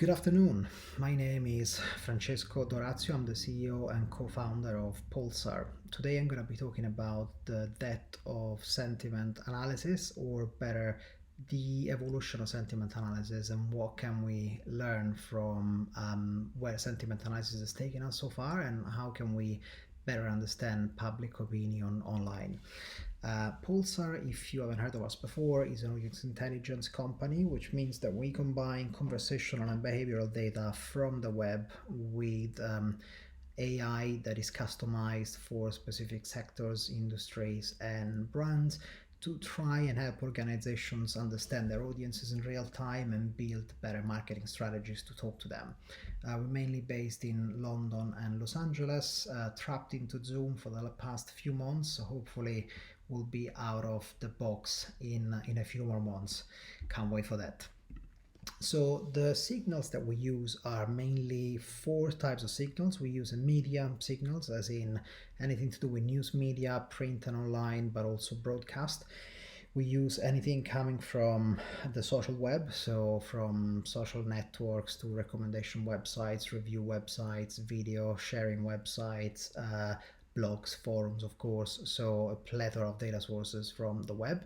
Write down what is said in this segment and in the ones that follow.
Good afternoon. My name is Francesco Dorazio. I'm the CEO and co-founder of Pulsar. Today I'm going to be talking about the death of sentiment analysis, or better, the evolution of sentiment analysis, and what can we learn from where sentiment analysis has taken us so far, and how can we better understand public opinion online. Pulsar, if you haven't heard of us before, is an audience intelligence company, which means that we combine conversational and behavioral data from the web with AI that is customized for specific sectors, industries, and brands to try and help organizations understand their audiences in real time and build better marketing strategies to talk to them. We're mainly based in London and Los Angeles, trapped into Zoom for the past few months, so hopefully we'll be out of the box in a few more months. Can't wait for that. So the signals that we use are mainly four types of signals. We use media signals, as in anything to do with news media, print and online, but also broadcast. We use anything coming from the social web, so from social networks to recommendation websites, review websites, video sharing websites, blogs, forums, of course, so a plethora of data sources from the web.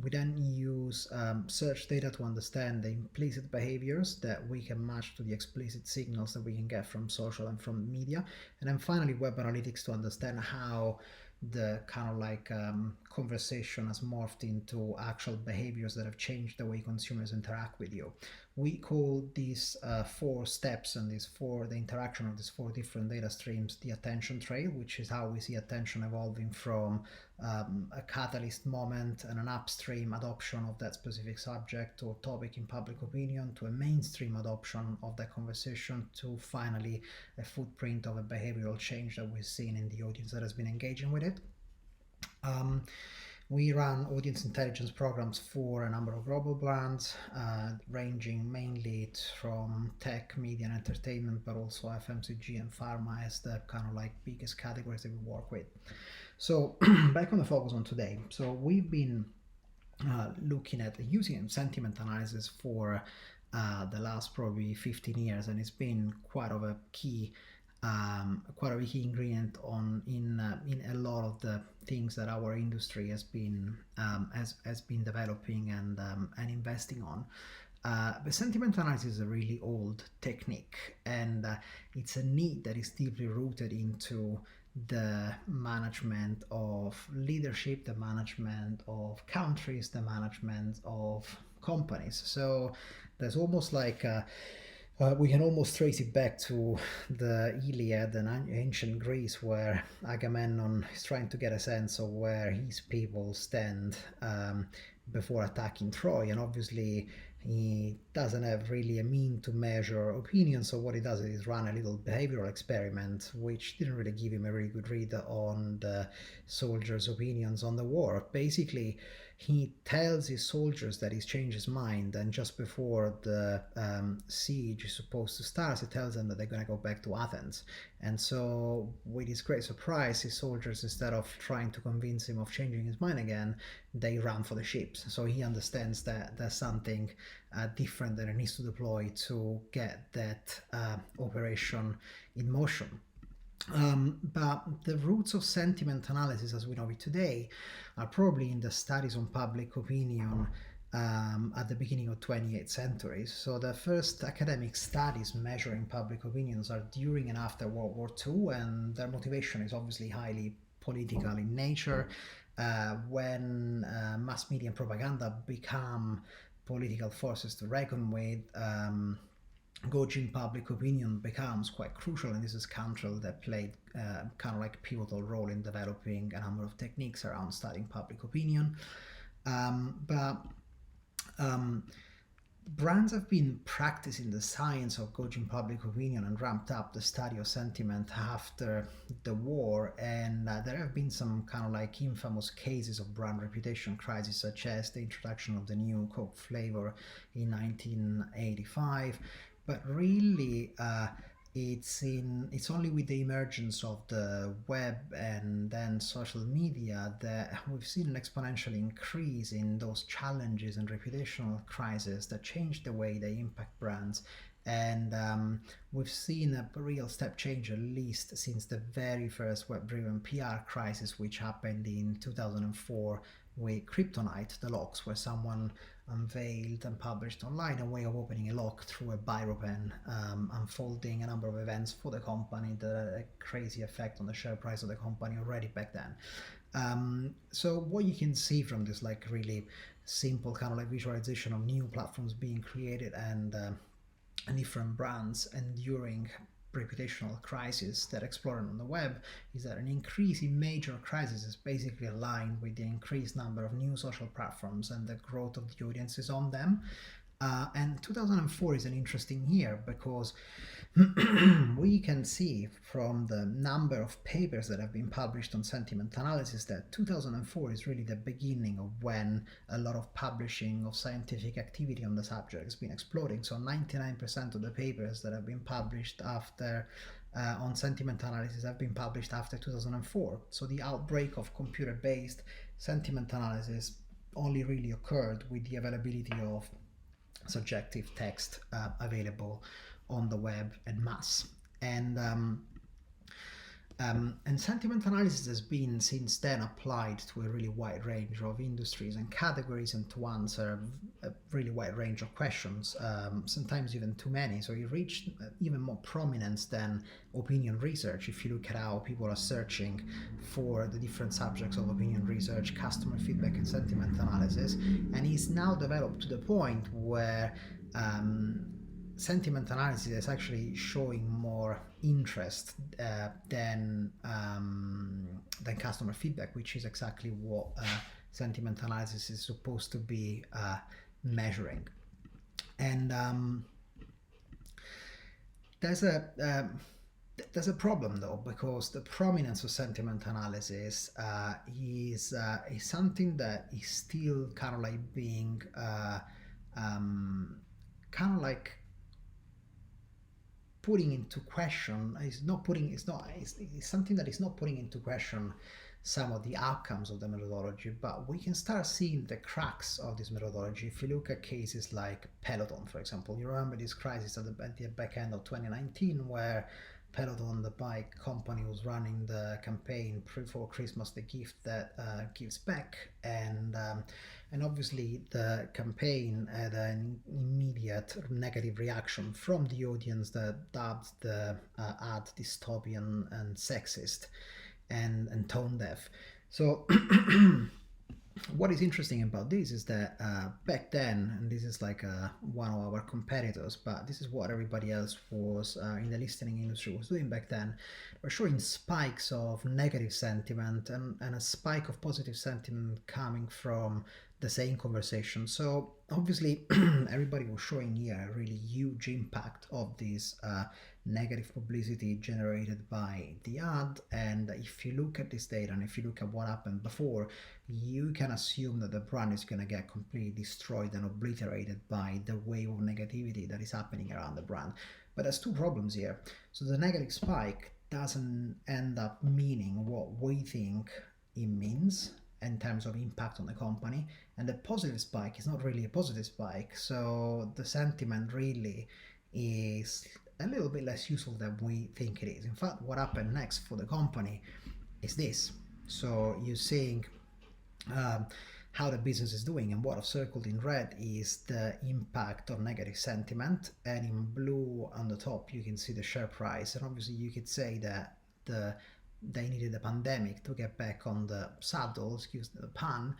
We then use search data to understand the implicit behaviors that we can match to the explicit signals that we can get from social and from media. And then finally, web analytics to understand how the kind of like conversation has morphed into actual behaviors that have changed the way consumers interact with you. We call these four steps and the interaction of these four different data streams the attention trail, which is how we see attention evolving from a catalyst moment and an upstream adoption of that specific subject or topic in public opinion, to a mainstream adoption of that conversation, to finally a footprint of a behavioral change that we've seen in the audience that has been engaging with it. We run audience intelligence programs for a number of global brands, ranging mainly from tech, media, and entertainment, but also FMCG and pharma as the kind of like biggest categories that we work with. So back on the focus on today. So we've been looking at using sentiment analysis for the last probably 15 years, and it's been quite a key ingredient in a lot of the things that our industry has been developing and investing on. But sentiment analysis is a really old technique, and it's a need that is deeply rooted into the management of leadership, the management of countries, the management of companies. So there's almost like we can almost trace it back to the Iliad and ancient Greece, where Agamemnon is trying to get a sense of where his people stand before attacking Troy. And obviously he doesn't have really a mean to measure opinion, so what he does is run a little behavioral experiment, which didn't really give him a really good read on the soldiers' opinions on the war. Basically, he tells his soldiers that he's changed his mind, and just before the siege is supposed to start, he tells them that they're going to go back to Athens. And so, with his great surprise, his soldiers, instead of trying to convince him of changing his mind again, they run for the ships. So he understands that there's something different that he needs to deploy to get that operation in motion. But the roots of sentiment analysis as we know it today are probably in the studies on public opinion at the beginning of 28th century. So the first academic studies measuring public opinions are during and after World War II, and their motivation is obviously highly political in nature. When mass media and propaganda become political forces to reckon with, gauging public opinion becomes quite crucial, and this is Cantrell that played kind of like a pivotal role in developing a number of techniques around studying public opinion. But brands have been practicing the science of gauging public opinion and ramped up the study of sentiment after the war, and there have been some kind of like infamous cases of brand reputation crisis, such as the introduction of the new Coke flavor in 1985. But really, it's only with the emergence of the web and then social media that we've seen an exponential increase in those challenges and reputational crises that change the way they impact brands. And we've seen a real step change, at least since the very first web driven PR crisis, which happened in 2004 with Kryptonite, the locks, where someone unveiled and published online a way of opening a lock through a biro pen, unfolding a number of events for the company that had a crazy effect on the share price of the company already back then. So what you can see from this like really simple kind of like visualization of new platforms being created and different brands enduring reputational crisis that explored on the web is that an increase in major crises is basically aligned with the increased number of new social platforms and the growth of the audiences on them. And 2004 is an interesting year because we can see from the number of papers that have been published on sentiment analysis that 2004 is really the beginning of when a lot of publishing of scientific activity on the subject has been exploding. So 99% of the papers that have been published after on sentiment analysis have been published after 2004. So the outbreak of computer-based sentiment analysis only really occurred with the availability of subjective text available on the web en masse. And sentiment analysis has been since then applied to a really wide range of industries and categories and to answer a really wide range of questions, sometimes even too many. So it reached even more prominence than opinion research if you look at how people are searching for the different subjects of opinion research, customer feedback, and sentiment analysis. And it's now developed to the point where sentiment analysis is actually showing more interest than customer feedback, which is exactly what sentiment analysis is supposed to be measuring. And there's a problem though, because the prominence of sentiment analysis is something that is still kind of like being kind of like putting into question, it's something that is not putting into question some of the outcomes of the methodology, but we can start seeing the cracks of this methodology if you look at cases like Peloton, for example. You remember this crisis at the back end of 2019 where Peloton, the bike company, was running the campaign before Christmas, the gift that gives back, and obviously the campaign had an immediate negative reaction from the audience that dubbed the ad dystopian and sexist and tone deaf. So what is interesting about this is that back then, and this is like one of our competitors, but this is what everybody else was in the listening industry was doing back then, we're showing spikes of negative sentiment and a spike of positive sentiment coming from the same conversation. So obviously everybody was showing here a really huge impact of this negative publicity generated by the ad. And if you look at this data and if you look at what happened before, you can assume that the brand is going to get completely destroyed and obliterated by the wave of negativity that is happening around the brand. But there's two problems here. So the negative spike doesn't end up meaning what we think it means in terms of impact on the company, and the positive spike is not really a positive spike. So the sentiment really is a little bit less useful than we think it is. In fact, what happened next for the company is this. So you're seeing how the business is doing, and what I've circled in red is the impact of negative sentiment, and in blue on the top you can see the share price. And obviously you could say that they needed a pandemic to get back on the saddle, excuse the pun,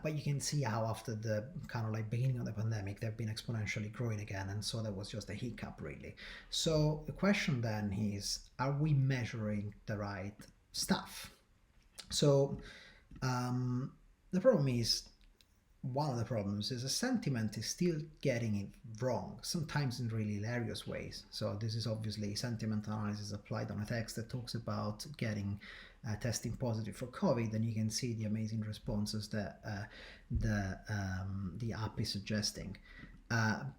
but you can see how after the kind of like beginning of the pandemic they've been exponentially growing again, and so that was just a hiccup really. So the question then is, are we measuring the right stuff? So the problem is, one of the problems is the sentiment is still getting it wrong, sometimes in really hilarious ways. So this is obviously sentiment analysis applied on a text that talks about getting testing positive for COVID, and you can see the amazing responses that the app is suggesting.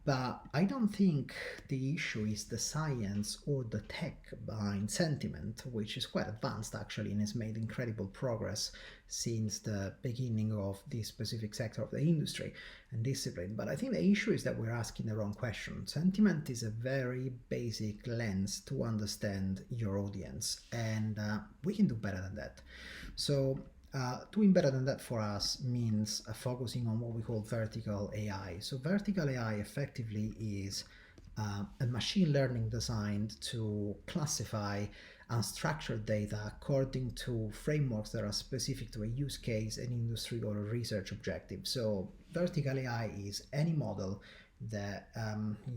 But I don't think the issue is the science or the tech behind sentiment, which is quite advanced actually and has made incredible progress since the beginning of this specific sector of the industry and discipline. But I think the issue is that we're asking the wrong question. Sentiment is a very basic lens to understand your audience, and we can do better than that. So doing better than that for us means focusing on what we call vertical AI. So, vertical AI effectively is a machine learning designed to classify unstructured data according to frameworks that are specific to a use case, an industry, or a research objective. So, vertical AI is any model that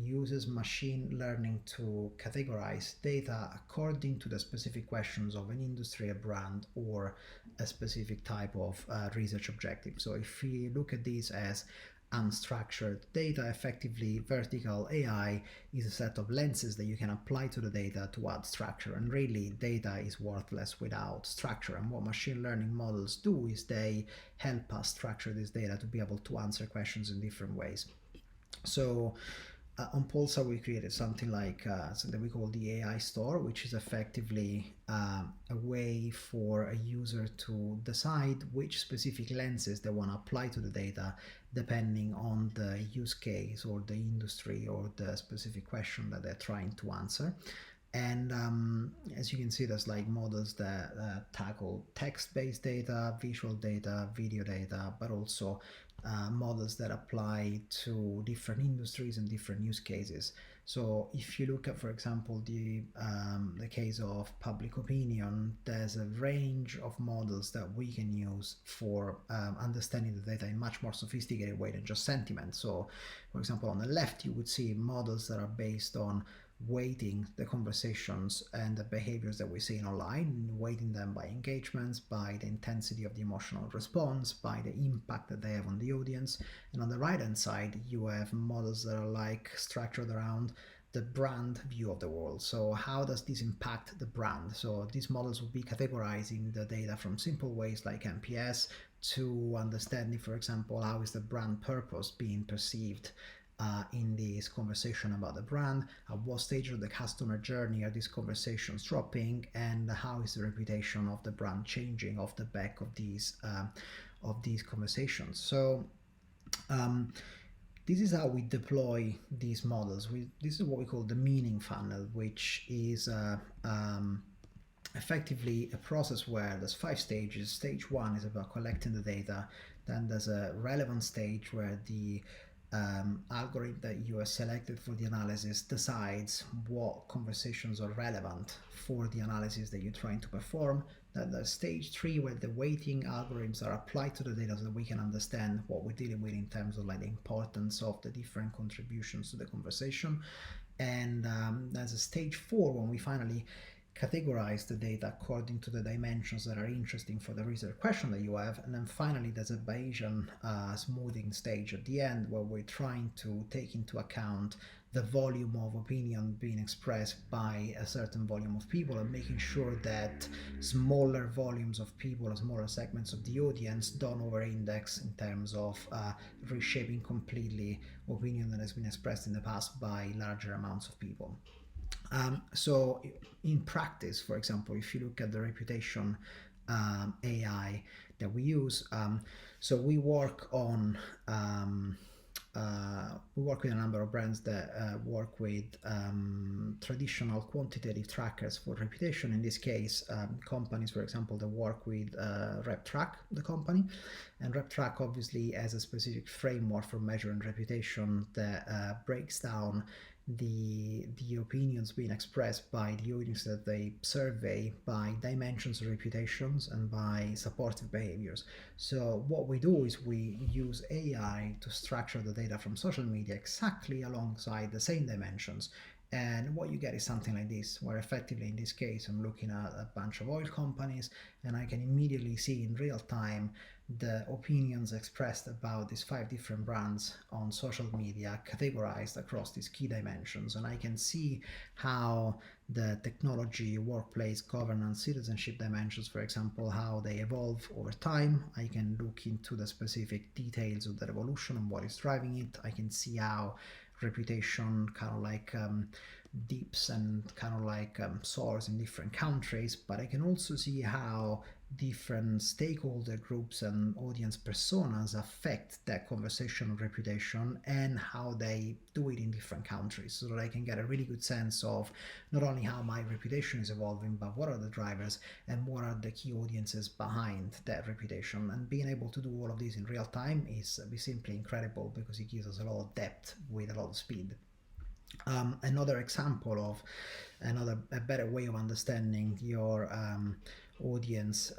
uses machine learning to categorize data according to the specific questions of an industry, a brand, or a specific type of research objective. So if we look at these as unstructured data, effectively vertical AI is a set of lenses that you can apply to the data to add structure. And really, data is worthless without structure. And what machine learning models do is they help us structure this data to be able to answer questions in different ways. So on Pulsar, we created something like something we call the AI store, which is effectively a way for a user to decide which specific lenses they want to apply to the data depending on the use case or the industry or the specific question that they're trying to answer. And as you can see, there's like models that tackle text-based data, visual data, video data, but also models that apply to different industries and different use cases. So if you look at, for example, the case of public opinion, there's a range of models that we can use for understanding the data in a much more sophisticated way than just sentiment. So, for example, on the left, you would see models that are based on weighting the conversations and the behaviors that we see online, weighting them by engagements, by the intensity of the emotional response, by the impact that they have on the audience. And on the right hand side, you have models that are like structured around the brand view of the world. So how does this impact the brand? So these models will be categorizing the data from simple ways like NPS to understanding, for example, how is the brand purpose being perceived in this conversation about the brand, at what stage of the customer journey are these conversations dropping, and how is the reputation of the brand changing off the back of these conversations. So this is how we deploy these models. This is what we call the meaning funnel, which is effectively a process where there's 5 stages. Stage 1 is about collecting the data. Then there's a relevant stage where the algorithm that you have selected for the analysis decides what conversations are relevant for the analysis that you're trying to perform. Then there's stage 3 where the weighting algorithms are applied to the data so that we can understand what we're dealing with in terms of like the importance of the different contributions to the conversation. And there's a stage 4 when we finally categorize the data according to the dimensions that are interesting for the research question that you have. And then finally, there's a Bayesian smoothing stage at the end where we're trying to take into account the volume of opinion being expressed by a certain volume of people and making sure that smaller volumes of people, smaller segments of the audience don't over-index in terms of reshaping completely opinion that has been expressed in the past by larger amounts of people. So in practice, for example, if you look at the reputation AI that we use, so we work on we work with a number of brands that work with traditional quantitative trackers for reputation. In this case, companies, for example, that work with RepTrack, the company. And RepTrack obviously has a specific framework for measuring reputation that breaks down the opinions being expressed by the audience that they survey by dimensions of reputations and by supportive behaviors. So what we do is we use AI to structure the data from social media exactly alongside the same dimensions. And what you get is something like this, where effectively in this case I'm looking at a bunch of oil companies and I can immediately see in real time the opinions expressed about these 5 different brands on social media categorized across these key dimensions. And I can see how the technology, workplace, governance, citizenship dimensions, for example, how they evolve over time. I can look into the specific details of the revolution and what is driving it. I can see how reputation kind of like dips and kind of like soars in different countries, but I can also see how different stakeholder groups and audience personas affect that conversational reputation and how they do it in different countries, so that I can get a really good sense of not only how my reputation is evolving, but what are the drivers and what are the key audiences behind that reputation. And being able to do all of this in real time is simply incredible, because it gives us a lot of depth with a lot of speed. Another example of a better way of understanding your audience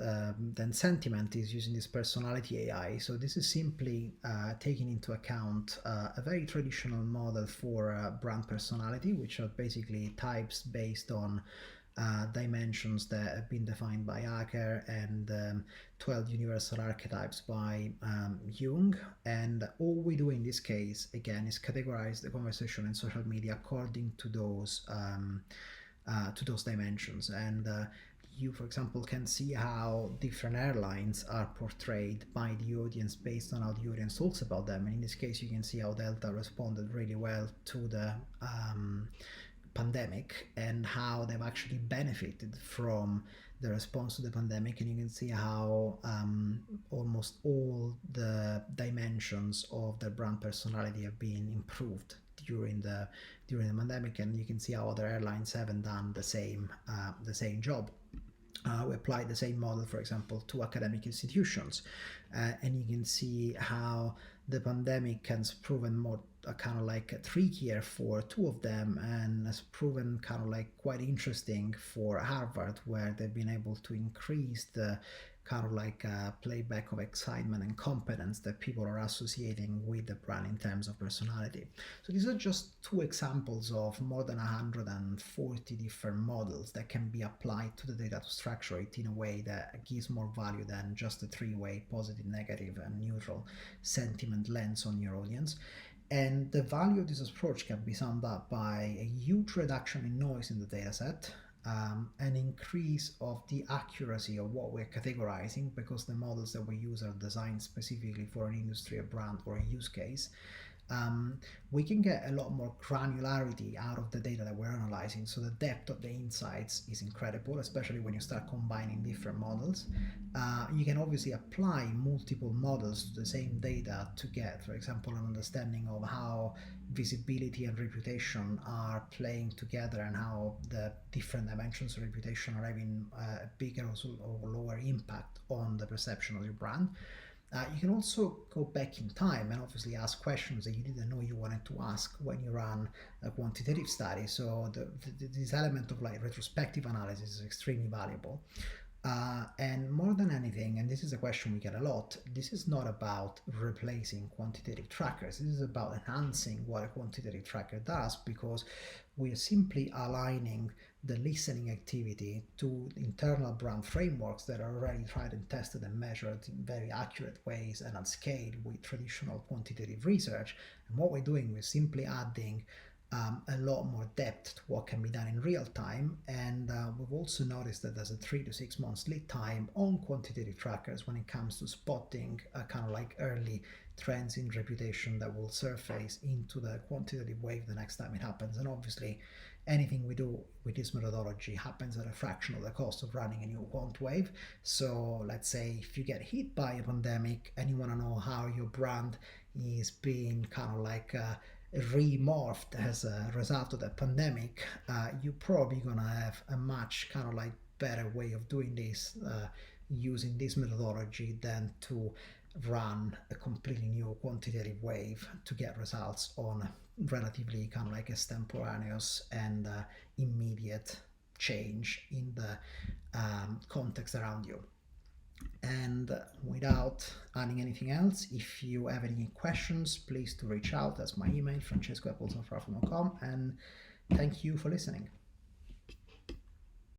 than sentiment is using this personality AI. So this is simply taking into account a very traditional model for brand personality, which are basically types based on dimensions that have been defined by Acker, and 12 universal archetypes by Jung. And all we do in this case, again, is categorize the conversation in social media according to those dimensions. And you, for example, can see how different airlines are portrayed by the audience based on how the audience talks about them. And in this case, you can see how Delta responded really well to the pandemic, and how they've actually benefited from the response to the pandemic. And you can see how almost all the dimensions of their brand personality have been improved during the pandemic. And you can see how other airlines haven't done the same job. We applied the same model, for example, to academic institutions, and you can see how the pandemic has proven more kind of like trickier for 2 of them, and has proven kind of like quite interesting for Harvard, where they've been able to increase the kind of like playback of excitement and competence that people are associating with the brand in terms of personality. So these are just 2 examples of more than 140 different models that can be applied to the data to structure it in a way that gives more value than just a 3-way positive, negative, and neutral sentiment lens on your audience. And the value of this approach can be summed up by a huge reduction in noise in the dataset, an increase of the accuracy of what we're categorizing, because the models that we use are designed specifically for an industry, a brand, or a use case. We can get a lot more granularity out of the data that we're analyzing. So the depth of the insights is incredible, especially when you start combining different models. You can obviously apply multiple models to the same data to get, for example, an understanding of how visibility and reputation are playing together, and how the different dimensions of reputation are having a bigger or lower impact on the perception of your brand. You can also go back in time and obviously ask questions that you didn't know you wanted to ask when you ran a quantitative study. So this element of like retrospective analysis is extremely valuable. And more than anything, and this is a question we get a lot, this is not about replacing quantitative trackers. This is about enhancing what a quantitative tracker does, because we are simply aligning the listening activity to internal brand frameworks that are already tried and tested and measured in very accurate ways and at scale with traditional quantitative research. And what we're doing, we're simply adding a lot more depth to what can be done in real time. And we've also noticed that there's a 3 to 6 months lead time on quantitative trackers when it comes to spotting kind of like early trends in reputation that will surface into the quantitative wave the next time it happens. And obviously, anything we do with this methodology happens at a fraction of the cost of running a new quant wave. So let's say if you get hit by a pandemic and you want to know how your brand is being kind of like remorphed as a result of the pandemic, you're probably gonna have a much kind of like better way of doing this using this methodology than to run a completely new quantitative wave to get results on relatively kind of like extemporaneous and immediate change in the context around you. And without adding anything else, if you have any questions, please do reach out. That's my email, francesco@pulsar.com, and thank you for listening.